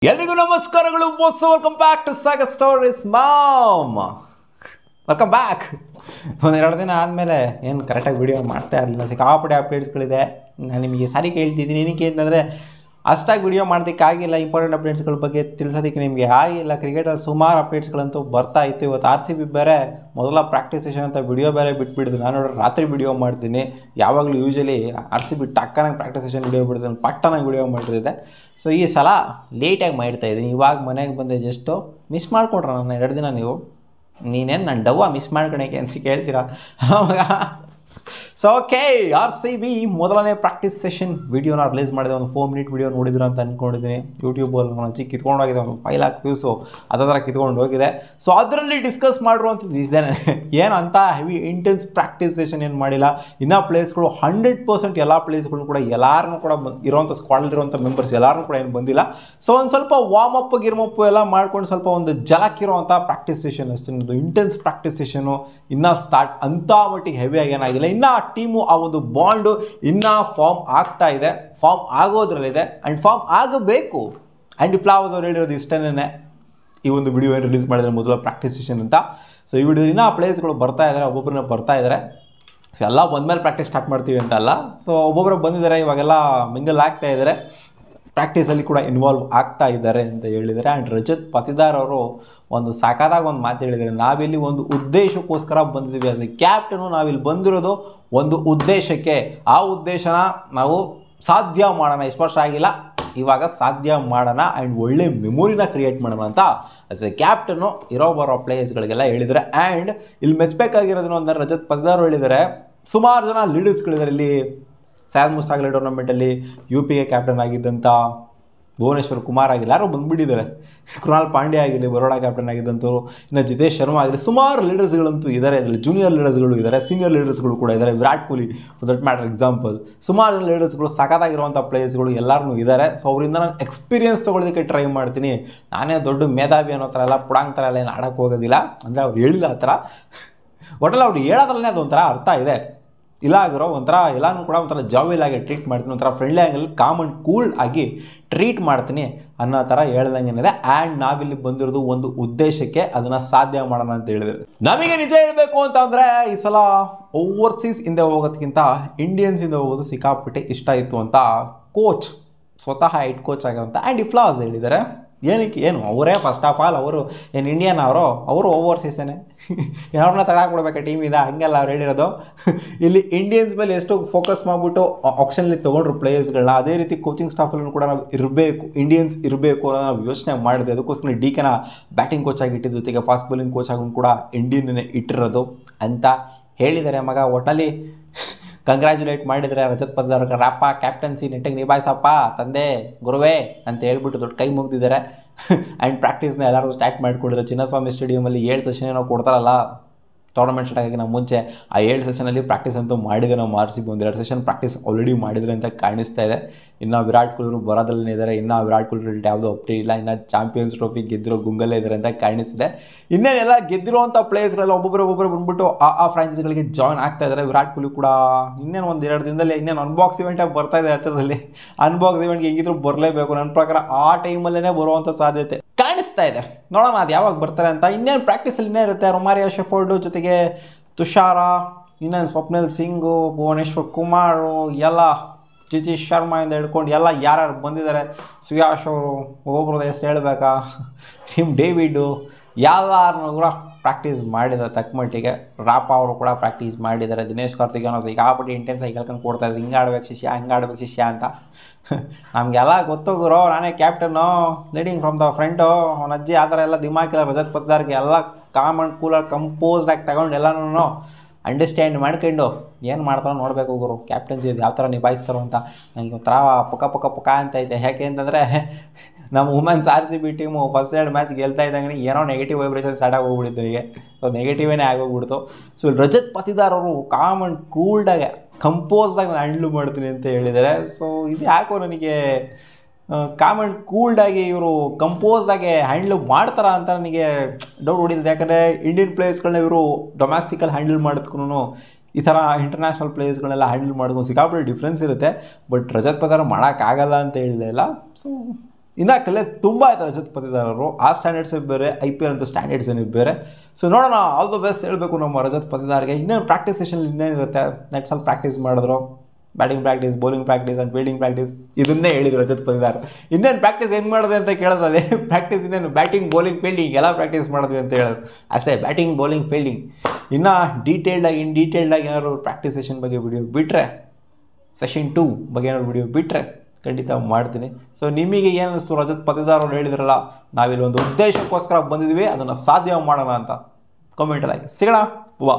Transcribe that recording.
ಎಲ್ರಿಗೂ ನಮಸ್ಕಾರಗಳು boss, welcome back to saga stories mom. Welcome back. ಒಂದೆರಡು ದಿನ ಆದಮೇಲೆ ಏನು ಕರೆಕ್ಟಾಗಿ ವಿಡಿಯೋ ಮಾಡ್ತಾ ಇರಲಿಲ್ಲ, ಸಿಕ್ಕಾಪಟ್ಟೆ ಅಪ್ಡೇಟ್ಸ್ಗಳಿದೆ. ನಾನು ನಿಮಗೆ ಸಾರಿ ಕೇಳ್ತಿದ್ದೀನಿ, ಏನಕ್ಕೆ ಅಂತಂದರೆ ಅಷ್ಟಾಗಿ ವಿಡಿಯೋ ಮಾಡೋದಕ್ಕಾಗಿಲ್ಲ. ಇಂಪಾರ್ಟೆಂಟ್ ಅಪ್ಡೇಟ್ಸ್ಗಳ ಬಗ್ಗೆ ತಿಳಿಸೋದಕ್ಕೆ ನಿಮಗೆ ಆಗಿಲ್ಲ. ಕ್ರಿಕೆಟಲ್ಲಿ ಸುಮಾರು ಅಪ್ಡೇಟ್ಸ್ಗಳಂತೂ ಬರ್ತಾ ಇತ್ತು. ಇವತ್ತು RCB ಬೇರೆ ಮೊದಲ ಪ್ರಾಕ್ಟೀಸ್ ಸೆಷನ್ ಅಂತ ವಿಡಿಯೋ ಬೇರೆ ಬಿಟ್ಬಿಡಿದ್ರು. ನಾನು ನೋಡ್ರಿ ರಾತ್ರಿ ವಿಡಿಯೋ ಮಾಡ್ತೀನಿ. ಯಾವಾಗಲೂ ಯೂಶಲಿ RCB ಟಕ್ಕನಾಗಿ ಪ್ರಾಕ್ಟೀಸ್ ಸೆಷನ್ ವಿಡಿಯೋ ಬಿಡ್ತೀನಿ, ಪಟ್ಟನಾಗಿ ವಿಡಿಯೋ ಮಾಡಿರ್ತಿದ್ದೆ. ಸೊ ಈ ಸಲ ಲೇಟಾಗಿ ಮಾಡ್ತಾಯಿದ್ದೀನಿ. ಇವಾಗ ಮನೆಗೆ ಬಂದೆ, ಜಸ್ಟು ಮಿಸ್ ಮಾಡ್ಕೊಂಡ್ರೆ ನನ್ನ 2 ದಿನ. ನೀನೇನು ನನ್ನ ಡವ್ವ ಮಿಸ್ ಮಾಡ್ಕೊಳಕ್ಕೆ ಅಂತ ಕೇಳ್ತೀರಾ ಅವಾಗ. ಸೊ ಓಕೆ, RCB ಮೊದಲನೇ ಪ್ರಾಕ್ಟೀಸ್ ಸೆಷನ್ ವಿಡಿಯೋನ ರಿಲೀಸ್ ಮಾಡಿದೆ. ಒಂದು 4 ಮಿನಿಟ್ ವಿಡಿಯೋ ನೋಡಿದ್ರು ಅಂತ ಅಂದ್ಕೊಂಡಿದ್ದೀನಿ. ಯೂಟ್ಯೂಬಲ್ಲಿ ಒಂದು ಚಿಕ್ಕ ಕಿತ್ಕೊಂಡು ಹೋಗಿದೆ, ಒಂದು 5 ಲಾಖ್ ವ್ಯೂಸು ಅದರ ಕಿತ್ಕೊಂಡು ಹೋಗಿದೆ. ಸೊ ಅದರಲ್ಲಿ ಡಿಸ್ಕಸ್ ಮಾಡಿರುವಂಥದ್ದು ಇದೇನೆ. ಏನು ಅಂತ ಹೆವಿ ಇಂಟೆನ್ಸ್ ಪ್ರಾಕ್ಟೀಸ್ ಸೆಷನ್ ಏನು ಮಾಡಿಲ್ಲ. ಇನ್ನೂ ಪ್ಲೇಸ್ಗಳು 100% ಎಲ್ಲ ಪ್ಲೇಸ್ಗಳು ಕೂಡ ಎಲ್ಲರೂ ಕೂಡ ಇರೋವಂಥ ಸ್ಕ್ವಾಡಲ್ಲಿರುವಂಥ ಮೆಂಬರ್ಸ್ ಎಲ್ಲರೂ ಕೂಡ ಏನು ಬಂದಿಲ್ಲ. ಸೊ ಒಂದು ಸ್ವಲ್ಪ ವಾರ್ಮಪ್ ಗಿರ್ಮಪ್ ಎಲ್ಲ ಮಾಡ್ಕೊಂಡು ಸ್ವಲ್ಪ ಒಂದು ಜಲಕ್ಕಿರುವಂಥ ಪ್ರಾಕ್ಟೀಸ್ ಸೆಷನ್ ಅಷ್ಟೇ. ಇಂಟೆನ್ಸ್ ಪ್ರಾಕ್ಟೀಸ್ ಸೆಷನು ಇನ್ನೂ ಸ್ಟಾರ್ಟ್ ಅಂಥ ಮಟ್ಟಿಗೆ ಹೆವಿಯಾಗಿ ಏನಾಗಿಲ್ಲ. ಇನ್ನು ಆ ಟೀಮು ಆ ಒಂದು ಬಾಂಡು ಇನ್ನೂ ಫಾರ್ಮ್ ಆಗ್ತಾ ಇದೆ, ಫಾರ್ಮ್ ಆಗೋದ್ರಲ್ಲಿದೆ ಆ್ಯಂಡ್ ಫಾರ್ಮ್ ಆಗಬೇಕು. ಆ್ಯಂಡ್ ಫ್ಲಾವರ್ಸ್ ಅವ್ರು ಹೇಳಿರೋದು ಇಷ್ಟೇನೆ ಈ ಒಂದು ವಿಡಿಯೋ ಏನು ರಿಲೀಸ್ ಮಾಡಿದ್ರೆ ಮೊದಲ ಪ್ರಾಕ್ಟೀಸ್ ಸೆಷನ್ ಅಂತ. ಸೊ ಈ ವಿಡಿಯೋ ಇನ್ನೂ ಪ್ಲೇಸ್ಗಳು ಬರ್ತಾ ಇದ್ದಾರೆ, ಒಬ್ಬೊಬ್ಬರನ್ನ ಬರ್ತಾ ಇದ್ದಾರೆ. ಸೊ ಎಲ್ಲ ಬಂದಮೇಲೆ ಪ್ರಾಕ್ಟೀಸ್ ಸ್ಟಾರ್ಟ್ ಮಾಡ್ತೀವಿ ಅಂತ ಅಲ್ಲ. ಸೊ ಒಬ್ಬೊಬ್ಬರು ಬಂದಿದ್ದಾರೆ, ಇವಾಗೆಲ್ಲ ಮಿಂಗಲ್ ಆಗ್ತಾ ಇದ್ದಾರೆ, ಪ್ರಾಕ್ಟೀಸಲ್ಲಿ ಕೂಡ ಇನ್ವಾಲ್ವ್ ಆಗ್ತಾ ಇದ್ದಾರೆ ಅಂತ ಹೇಳಿದ್ದಾರೆ. ಆ್ಯಂಡ್ ರಜತ್ ಪತಿದಾರ್ ಅವರು ಒಂದು ಸಾಕಾದಾಗ ಒಂದು ಮಾತು ಹೇಳಿದ್ದಾರೆ. ನಾವಿಲ್ಲಿ ಒಂದು ಉದ್ದೇಶಕ್ಕೋಸ್ಕರ ಬಂದಿದ್ದೀವಿ. ಆಸ್ ಎ ಕ್ಯಾಪ್ಟನು ನಾವಿಲ್ಲಿ ಬಂದಿರೋದು ಒಂದು ಉದ್ದೇಶಕ್ಕೆ. ಆ ಉದ್ದೇಶನ ನಾವು ಸಾಧ್ಯ ಮಾಡೋಣ. ಇಷ್ಟು ವರ್ಷ ಆಗಿಲ್ಲ, ಇವಾಗ ಸಾಧ್ಯ ಮಾಡೋಣ ಆ್ಯಂಡ್ ಒಳ್ಳೆ ಮೆಮೊರಿನ ಕ್ರಿಯೇಟ್ ಮಾಡೋಣ ಅಂತ ಆಸ್ ಎ ಕ್ಯಾಪ್ಟನು ಇರೋ ಬರೋ ಪ್ಲೇಯರ್ಸ್ಗಳಿಗೆಲ್ಲ ಹೇಳಿದ್ದಾರೆ. ಆ್ಯಂಡ್ ಇಲ್ಲಿ ಮೆಚ್ಚಬೇಕಾಗಿರೋದನ್ನು ಅಂದರೆ ರಜತ್ ಪತಿದಾರ್ ಹೇಳಿದ್ದಾರೆ, ಸುಮಾರು ಜನ ಲೀಡರ್ಸ್ಗಳಿದ್ದಾರೆ ಇಲ್ಲಿ. ಸೈಯದ್ ಮುಷ್ತಾಕ್ ಅಲಿ ಟೂರ್ನಮೆಂಟಲ್ಲಿ UPಗೆ ಕ್ಯಾಪ್ಟನ್ ಆಗಿದ್ದಂಥ ಭುವನೇಶ್ವರ್ ಕುಮಾರ್ ಆಗಿಲ್ಲ, ಯಾರೋ ಬಂದುಬಿಟ್ಟಿದ್ದಾರೆ. ಕೃಣಾಲ್ ಪಾಂಡ್ಯ ಆಗಿರಲಿ, ಬರೋಡಾ ಕ್ಯಾಪ್ಟನ್ ಆಗಿದ್ದಂಥವ್ರು, ಇನ್ನು ಜಿತೇಶ್ ಶರ್ಮಾ ಆಗಿರಲಿ, ಸುಮಾರು ಲೀಡರ್ಸ್ಗಳಂತೂ ಇದ್ದಾರೆ. ಇದರಲ್ಲಿ ಜೂನಿಯರ್ ಲೀಡರ್ಸ್ಗಳು ಇದ್ದಾರೆ, ಸೀನಿಯರ್ ಲೀಡರ್ಸ್ಗಳು ಕೂಡ ಇದ್ದಾರೆ. Virat Kohli for that matter example. ಸುಮಾರು ಲೀಡರ್ಸ್ಗಳು, ಸಖತ್ತಾಗಿರುವಂಥ ಪ್ಲೇಯರ್ಸ್ಗಳು ಎಲ್ಲರೂ ಇದ್ದಾರೆ. ಸೊ ಅವರಿಂದ ನಾನು ಎಕ್ಸ್ಪೀರಿಯನ್ಸ್ ತೊಗೊಳ್ಳೋದಕ್ಕೆ ಟ್ರೈ ಮಾಡ್ತೀನಿ. ನಾನೇ ದೊಡ್ಡ ಮೇಧಾವಿ ಅನ್ನೋ ಥರ ಎಲ್ಲ ಪುಡಾಂಗ್ ಥರ ಎಲ್ಲ ಏನು ಆಡೋಕ್ಕೆ ಹೋಗೋದಿಲ್ಲ. ಅಂದರೆ ಅವ್ರು ಹೇಳಿಲ್ಲ ಆ ಥರ, ಒಟ್ಟಲ್ಲಿ ಅವ್ರು ಹೇಳೋದ್ರಲ್ಲೇ ಅದೊಂಥರ ಅರ್ಥ ಇದೆ. ಇಲ್ಲ ಆಗಿರೋ ಒಂಥರ ಎಲ್ಲನೂ ಕೂಡ ಒಂಥರ ಜಾವಿಲಾಗಿ ಟ್ರೀಟ್ ಮಾಡ್ತೀನಿ, ಒಂಥರ ಫ್ರೆಂಡ್ಲಿ ಆಗಿ ಕಾಮ್ ಆ್ಯಂಡ್ ಕೂಲ್ ಆಗಿ ಟ್ರೀಟ್ ಮಾಡ್ತೀನಿ ಅನ್ನೋ ಥರ ಹೇಳ್ದಂಗೇನಿದೆ. ಆ್ಯಂಡ್ ನಾವಿಲ್ಲಿ ಬಂದಿರೋದು ಒಂದು ಉದ್ದೇಶಕ್ಕೆ, ಅದನ್ನು ಸಾಧ್ಯ ಮಾಡೋಣ ಅಂತ ಹೇಳಿದ್ರು. ನಮಗೆ ನಿಜ ಹೇಳಬೇಕು ಅಂತಂದರೆ ಈ ಸಲ ಓವರ್ಸೀಸ್ ಹಿಂದೆ ಹೋಗೋದಕ್ಕಿಂತ ಇಂಡಿಯನ್ಸ್ ಹಿಂದೆ ಹೋಗೋದು ಸಿಕ್ಕಾಪಟ್ಟೆ ಇಷ್ಟ ಇತ್ತು ಅಂತ ಕೋಚ್, ಸ್ವತಃ ಹೆಡ್ ಕೋಚ್ ಆಗಿರೋಂಥ ಆ್ಯಂಡಿ ಫ್ಲಾಸ್ ಹೇಳಿದ್ದಾರೆ. ಏನಕ್ಕೆ ಏನು ಅವರೇ ಫಸ್ಟ್ ಆಫ್ ಆಲ್ ಅವರು ಏನು ಇಂಡಿಯನ್ ಅವರು ಓವರ್ಸೀಸೇನೆ ಅವ್ರನ್ನ ತಗೊಂಡ್ಬಿಡ್ಬೇಕು ಟೀಮಿಂದ, ಹಂಗೆಲ್ಲ ಅವ್ರು ಹೇಳಿರೋದು. ಇಲ್ಲಿ ಇಂಡಿಯನ್ಸ್ ಮೇಲೆ ಎಷ್ಟು ಫೋಕಸ್ ಮಾಡಿಬಿಟ್ಟು ಆಪ್ಷನಲ್ಲಿ ತೊಗೊಂಡ್ರು ಪ್ಲೇಯರ್ಸ್ಗಳನ್ನ, ಅದೇ ರೀತಿ ಕೋಚಿಂಗ್ ಸ್ಟಾಫಲ್ಲೂ ಕೂಡ ನಾವು ಇರಬೇಕು, ಇಂಡಿಯನ್ಸ್ ಇರಬೇಕು ಅನ್ನೋ ನಾವು ಯೋಚನೆ ಮಾಡಿದ್ವಿ. ಅದಕ್ಕೋಸ್ಕರ DKನ ಬ್ಯಾಟಿಂಗ್ ಕೋಚ್ ಆಗಿ ಇಟ್ಟಿದ್ದು, ಜೊತೆಗೆ ಫಾಸ್ಟ್ ಬೌಲಿಂಗ್ ಕೋಚ್ ಆಗೂ ಕೂಡ ಇಂಡಿಯನ್ನೇ ಇಟ್ಟಿರೋದು ಅಂತ ಹೇಳಿದ್ದಾರೆ. ಮಗ ಒಟ್ಟಲ್ಲಿ ಕಂಗ್ರ್ಯಾಚುಲೇಟ್ ಮಾಡಿದರೆ ರಜತ್ ಪತಿದಾರ್ ರಾಪ, ಕ್ಯಾಪ್ಟನ್ಸಿ ನೆಟ್ಟಿಗೆ ನಿಭಾಯಿಸಪ್ಪ ತಂದೆ ಗುರುವೇ ಅಂತ ಹೇಳ್ಬಿಟ್ಟು ದೊಡ್ಡ ಕೈ ಮುಗಿದಿದ್ದಾರೆ. ಆ್ಯಂಡ್ ಪ್ರಾಕ್ಟೀಸ್ನ ಎಲ್ಲರೂ ಸ್ಟಾರ್ಟ್ ಮಾಡಿಕೊಡಿದ್ರು. ಚಿನ್ನಸ್ವಾಮಿ ಸ್ಟೇಡಿಯಮಲ್ಲಿ 7 ಸೆಷನ್ ಏನೋ ಕೊಡ್ತಾರಲ್ಲ ಟೂರ್ನಮೆಂಟ್ ಸ್ಟಾರ್ಟ್ ಆಗಿ ನಾವು ಮುಂಚೆ, ಆ 7 ಸೆಷನಲ್ಲಿ ಪ್ರಾಕ್ಟೀಸ್ ಅಂತೂ ಮಾಡಿದೆ ನಾವು RCB. 1-2 ಸೆಷನ್ ಪ್ರಾಕ್ಟೀಸ್ ಆಲ್ರೆಡಿ ಮಾಡಿದರೆ ಅಂತ ಕಾಣಿಸ್ತಾ ಇದೆ. ಇನ್ನು ವಿರಾಟ್ ಕೊಹ್ಲಿ ಬರೋದಲ್ಲೇ ಇದ್ದಾರೆ, ಇನ್ನು ವಿರಾಟ್ ಕೊಹ್ಲಿ ಯಾವುದೋ ಅಪ್ಡೇಟ್ ಇಲ್ಲ. ಇನ್ನು ಚಾಂಪಿಯನ್ಸ್ ಟ್ರೋಫಿ ಗೆದ್ದಿರೋ ಗುಂಗಲ್ಲೇ ಇದ್ದಾರೆ ಅಂತ ಕಾಣಿಸ್ತಿದೆ. ಇನ್ನೇನೆಲ್ಲ ಗೆದ್ದಿರುವಂಥ ಪ್ಲೇಯರ್ಸ್ಗಳೆಲ್ಲ ಒಬ್ಬೊಬ್ಬರು ಬಂದ್ಬಿಟ್ಟು ಆ ಫ್ರಾಂಚೈಸಿಗಳಿಗೆ ಜಾಯ್ನ್ ಆಗ್ತಾ ಇದ್ದಾರೆ. ವಿರಾಟ್ ಕೊಹ್ಲಿ ಕೂಡ ಇನ್ನೇನು 1-2 ದಿನದಲ್ಲಿ ಇನ್ನೇನು ಅನ್ಬಾಕ್ಸ್ ಇವೆಂಟಾಗಿ ಬರ್ತಾ ಇದೆ ಹತ್ತಿರದಲ್ಲಿ. ಅನ್ಬಾಕ್ಸ್ ಇವೆಂಟ್ಗೆ ಹೆಂಗಿದ್ರು ಬರಲೇಬೇಕು. ನನ್ನ ಪ್ರಕಾರ ಆ ಟೈಮಲ್ಲೇ ಬರುವಂಥ ಸಾಧ್ಯತೆ ಕಾಣಿಸ್ತಾ ಇದೆ. ನೋಡೋಣ ಅದು ಯಾವಾಗ ಬರ್ತಾರೆ ಅಂತ. ಇನ್ನೇನು ಪ್ರಾಕ್ಟೀಸಲ್ಲಿ ಇನ್ನೇ ಇರುತ್ತೆ. ರೊಮಾರಿಯೋ ಶೆಫರ್ಡು ಜೊತೆಗೆ ತುಷಾರ, ಇನ್ನೇನು ಸ್ವಪ್ನಿಲ್ ಸಿಂಗು, ಭುವನೇಶ್ವರ್ ಕುಮಾರು, ಎಲ್ಲ ಜಿತೇಶ್ ಶರ್ಮಾಯಿಂದ ಹಿಡ್ಕೊಂಡು ಎಲ್ಲ ಯಾರ್ಯಾರು ಬಂದಿದ್ದಾರೆ, ಸುಯಾಶ್ ಅವರು, ಒಬ್ಬೊಬ್ರದ್ದು ಹೆಸರು ಹೇಳಬೇಕಾ, ಟಿಮ್ ಡೇವಿಡು, ಎಲ್ಲರನ್ನೂ ಕೂಡ ಪ್ರಾಕ್ಟೀಸ್ ಮಾಡಿದ್ದಾರೆ ತಕ್ಕ ಮಟ್ಟಿಗೆ. ರಾಪ ಅವರು ಕೂಡ ಪ್ರಾಕ್ಟೀಸ್ ಮಾಡಿದ್ದಾರೆ. ದಿನೇಶ್ ಕಾರ್ತಿಕೇಯನ್ ಸಿಕ್ಕಾಪಟ್ಟೆ ಇಂಟೆನ್ಸ್ ಆಗಿ ಹೇಳ್ಕೊಂಡು ಕೊಡ್ತಾಯಿದ್ರು, ಹಿಂಗೆ ಆಡ್ಬೇಕು ಶಿಷ್ಯ, ಹಂಗೆ ಆಡ್ಬೇಕು ಶಿಷ್ಯ ಅಂತ. ನಮಗೆಲ್ಲ ಗೊತ್ತು ಗುರು, ನಾನೇ captain, leading from the front. ಅವನ ಅಜ್ಜಿ ಆ ಥರ ಎಲ್ಲ ದಿಮಾಕಿಲ್ಲ. ರಜತ್ ಪತಿದಾರ್ಗೆ ಎಲ್ಲ ಕಾಮ್ ಆ್ಯಂಡ್ ಕೂಲಾಗಿ ಕಂಪೋಸ್ಡ್ ಆಗಿ ತಗೊಂಡು ಎಲ್ಲನೂ ಅಂಡರ್ಸ್ಟ್ಯಾಂಡ್ ಮಾಡ್ಕೊಂಡು ಏನು ಮಾಡ್ತಾರೋ ನೋಡಬೇಕು ಗುರು. ಕ್ಯಾಪ್ಟನ್ಸಿ ಇದು ಯಾವ ಥರ ನಿಭಾಯಿಸ್ತಾರೋ ಅಂತ ನನಗೆ ಒಂಥರ ಪುಕ ಅಂತ ಐತೆ. ಯಾಕೆ ಅಂತಂದರೆ ನಮ್ಮ women's RCB team first 2 match ಗೆಲ್ತಾ ಇದ್ದಂಗೆ ಏನೋ ನೆಗೆಟಿವ್ ವೈಬ್ರೇಷನ್ ಸ್ಟಾರ್ಟ್ ಆಗೋಗ್ಬಿಟ್ಟಿತ್ತು ನನಗೆ. ಸೊ ನೆಗೆಟಿವೇ ಆಗೋಗ್ಬಿಡ್ತು. ಸೊ ರಜತ್ ಪತಿದಾರ್ ಅವರು ಕಾಮ್ ಆ್ಯಂಡ್ ಕೂಲ್ಡಾಗೆ ಕಂಪೋಸ್ಡಾಗಿ ನಾನು ಹ್ಯಾಂಡ್ಲ್ ಮಾಡ್ತೀನಿ ಅಂತ ಹೇಳಿದ್ದಾರೆ. ಸೊ ಇದು ಯಾಕೋ ನನಗೆ ಕಾಮ್ ಆ್ಯಂಡ್ ಕೂಲ್ಡಾಗಿ ಇವರು ಕಂಪೋಸ್ಡಾಗಿ ಹ್ಯಾಂಡ್ಲ್ ಮಾಡ್ತಾರ ಅಂತ ನನಗೆ ಡೌಟ್ ಹೊಡಿತಿದೆ. ಯಾಕಂದರೆ ಇಂಡಿಯನ್ ಪ್ಲೇಯರ್ಸ್ಗಳನ್ನ ಇವರು ಡೊಮ್ಯಾಸ್ಟಿಕಲ್ಲಿ ಹ್ಯಾಂಡಲ್ ಮಾಡೋದಕ್ಕೂ ಈ ಥರ ಇಂಟರ್ನ್ಯಾಷನಲ್ ಪ್ಲೇಯರ್ಸ್ಗಳನ್ನೆಲ್ಲ ಹ್ಯಾಂಡಲ್ ಮಾಡೋದು ಸಿಕ್ಕಾಪಟ್ಟೆ ಡಿಫ್ರೆನ್ಸ್ ಇರುತ್ತೆ. ಬಟ್ ರಜತ್ ಪತಿದಾರ್ ಮಾಡೋಕ್ಕಾಗಲ್ಲ ಅಂತ ಹೇಳಿದೆ ಇಲ್ಲ. ಸೊ ಇನ್ನು ಕಲೆ ತುಂಬ ಆಯ್ತು ರಜತ್ ಪತಿದಾರರು. ಆ ಸ್ಟ್ಯಾಂಡರ್ಡ್ಸೇ ಬೇರೆ, IPL ಅಂತ ಸ್ಟ್ಯಾಂಡರ್ಡ್ಸ್ ಏನಿವೆ ಬೇರೆ. ಸೊ ನೋಡೋಣ, ಆಲ್ ದ ಬೆಸ್ಟ್ ಹೇಳಬೇಕು ನಮ್ಮ ರಜತ್ ಪತಿದಾರ್ಗೆ. ಇನ್ನೇನು ಪ್ರಾಕ್ಟೀಸ್ ಸೆಷನ್ ಇನ್ನೇನಿರುತ್ತೆ, ನೆಟ್ ಸ್ವಲ್ಪ ಪ್ರಾಕ್ಟೀಸ್ ಮಾಡಿದ್ರು, batting practice, bowling practice and fielding practice ಇದನ್ನೇ ಹೇಳಿದ್ರು ರಜತ್ ಪತಿದಾರ್. ಇನ್ನೇನು ಪ್ರಾಕ್ಟೀಸ್ ಏನು ಮಾಡಿದೆ ಅಂತ ಕೇಳಿದ್ರಲ್ಲಿ, ಪ್ರಾಕ್ಟೀಸ್ ಇನ್ನೇನು ಬ್ಯಾಟಿಂಗ್ ಬೌಲಿಂಗ್ ಫೀಲ್ಡಿಂಗ್ ಎಲ್ಲ ಪ್ರಾಕ್ಟೀಸ್ ಮಾಡಿದ್ವಿ ಅಂತ ಹೇಳಿದ್ರು ಅಷ್ಟೇ. ಬ್ಯಾಟಿಂಗ್ ಬೌಲಿಂಗ್ ಫೀಲ್ಡಿಂಗ್ ಇನ್ನು ಡೀಟೇಲ್ಡಾಗಿ ಏನಾದ್ರು ಪ್ರಾಕ್ಟೀಸ್ ಸೆಷನ್ ಬಗ್ಗೆ ವಿಡಿಯೋ ಬಿಟ್ಟರೆ, ಸೆಷನ್ 2 ಬಗ್ಗೆ ಏನಾದ್ರು ವಿಡಿಯೋ ಬಿಟ್ಟರೆ ಖಂಡಿತ ಮಾಡ್ತೀನಿ. ಸೊ ನಿಮಗೆ ಏನು ಅನ್ನಿಸ್ತು, ರಜತ್ ಪತಿದಾರ್ ಅವ್ರು ಹೇಳಿದ್ರಲ್ಲ, ನಾವಿಲ್ಲಿ ಒಂದು ಉದ್ದೇಶಕ್ಕೋಸ್ಕರ ಬಂದಿದ್ವಿ, ಅದನ್ನು ಸಾಧ್ಯ ಮಾಡೋಣ ಅಂತ ಕಮೆಂಟಲ್ಲಿ ಹಾಕಿ. ಸಿಗೋಣ. ವಾ.